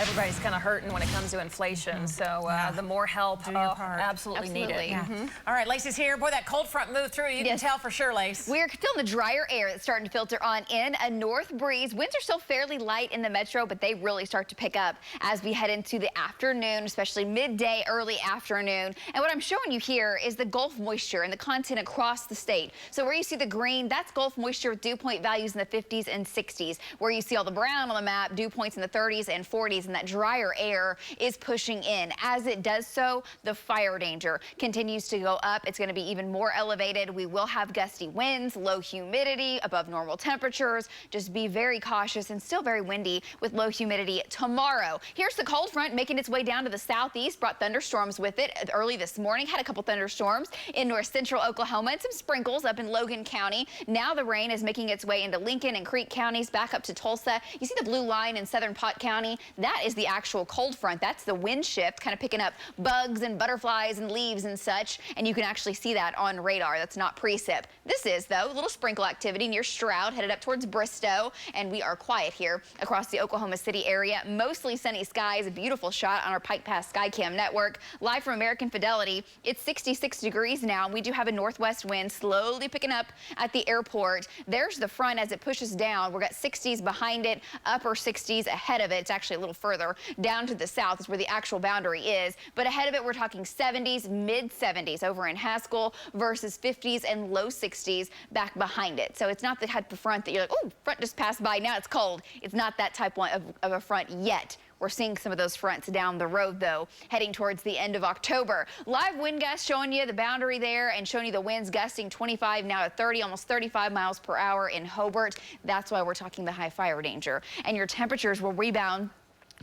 everybody's kind of hurting when it comes to inflation. So the more help, absolutely needed. Yeah. All right, Lacey's here. Boy, that cold front moved through. You can tell for sure, Lace. We're still in the drier air that's starting to filter on in. A north breeze. Winds are still fairly light in the metro, but they really start to pick up as we head into the afternoon, especially midday, early afternoon. And what I'm showing you here is the Gulf moisture and the content across the state. So where you see the green, that's Gulf moisture with dew point values in the 50s and 60s. Where you see all the brown on the map, dew points in the 30s and 40s, and that drier air is pushing in. As it does so, the fire danger continues to go up. It's going to be even more elevated. We will have gusty winds, low humidity, above normal temperatures. Just be very cautious, and still very windy with low humidity tomorrow. Here's the cold front making its way down to the southeast, brought thunderstorms with it early this morning. Had a couple thunderstorms in north central Oklahoma and some sprinkles up in Logan County. Now the rain is making its way into Lincoln and Creek counties, back up to Tulsa. You see the blue line in southern Pot County? That is the actual cold front. That's the wind shift, kind of picking up bugs and butterflies and leaves and such. And you can actually see that on radar. That's not precip. This is, though, a little sprinkle activity near Stroud, headed up towards Bristow. And we are quiet here across the Oklahoma City area. Mostly sunny skies. A beautiful shot on our Pike Pass Skycam network. Live from American Fidelity. It's 66 degrees now. We do have a northwest wind slowly picking up at the airport. There's the front as it pushes down. We've got 60s behind it, upper 60s ahead of it. It's actually a little further down to the south is where the actual boundary is. But ahead of it, we're talking 70s, mid 70s over in Haskell versus 50s and low 60s back behind it. So it's not the type of front that you're like, oh, front just passed by. Now it's cold. It's not that type of a front yet. We're seeing some of those fronts down the road, though, heading towards the end of October. Live wind gusts showing you the boundary there and showing you the winds gusting 25 now to 30, almost 35 miles per hour in Hobart. That's why we're talking the high fire danger. And your temperatures will rebound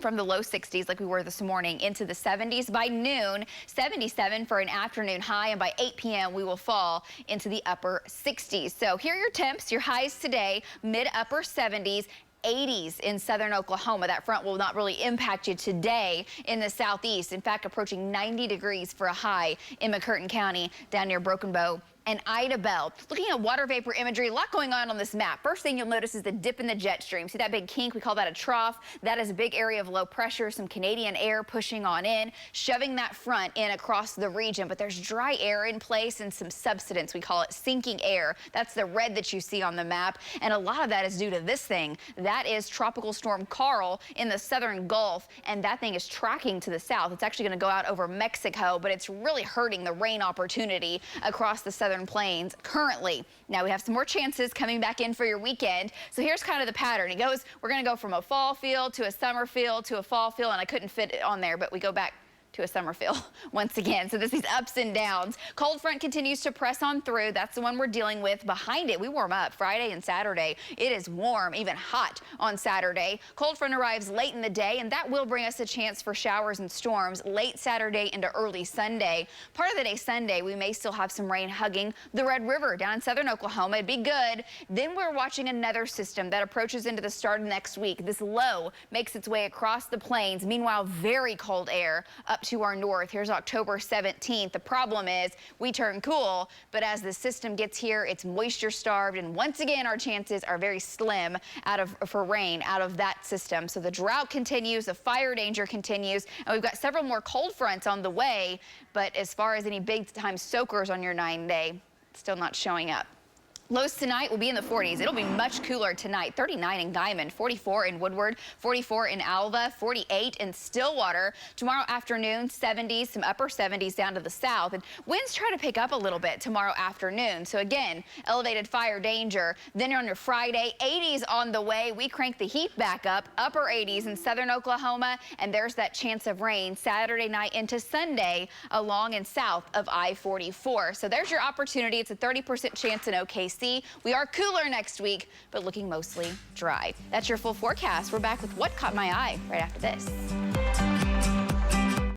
from the low 60s like we were this morning into the 70s by noon, 77 for an afternoon high, and by 8 p.m. we will fall into the upper 60s. So here are your temps, your highs today, mid-upper 70s. 80s in southern Oklahoma. That front will not really impact you today in the southeast. In fact, approaching 90 degrees for a high in McCurtain County down near Broken Bow and Ida Bell. Looking at water vapor imagery, a lot going on this map. First thing you'll notice is the dip in the jet stream. See that big kink? We call that a trough. That is a big area of low pressure, some Canadian air pushing on in, shoving that front in across the region. But there's dry air in place and some subsidence. We call it sinking air. That's the red that you see on the map. And a lot of that is due to this thing. That is Tropical Storm Carl in the southern Gulf. And that thing is tracking to the south. It's actually going to go out over Mexico, but it's really hurting the rain opportunity across the southern plains currently. Now we have some more chances coming back in for your weekend. So here's kind of the pattern. It goes, we're going to go from a fall field to a summer field to a fall field, and I couldn't fit it on there, but we go back to a summer fill once again. So there's these ups and downs. Cold front continues to press on through. That's the one we're dealing with. Behind it, we warm up Friday and Saturday. It is warm, even hot on Saturday. Cold front arrives late in the day, and that will bring us a chance for showers and storms late Saturday into early Sunday. Part of the day Sunday, we may still have some rain hugging the Red River down in southern Oklahoma. It'd be good. Then we're watching another system that approaches into the start of next week. This low makes its way across the plains. Meanwhile, very cold air up to our north. Here's October 17th. The problem is we turn cool, but as the system gets here, it's moisture starved, and once again our chances are very slim for rain out of that system. So the drought continues, the fire danger continues, and we've got several more cold fronts on the way, but as far as any big time soakers on your 9-day, still not showing up. Lows tonight will be in the 40s. It'll be much cooler tonight. 39 in Guymon, 44 in Woodward, 44 in Alva, 48 in Stillwater. Tomorrow afternoon, 70s, some upper 70s down to the south. And winds try to pick up a little bit tomorrow afternoon. So again, elevated fire danger. Then on your Friday, 80s on the way. We crank the heat back up, upper 80s in southern Oklahoma. And there's that chance of rain Saturday night into Sunday along and south of I-44. So there's your opportunity. It's a 30% chance in OKC. We are cooler next week, but looking mostly dry. That's your full forecast. We're back with What Caught My Eye right after this.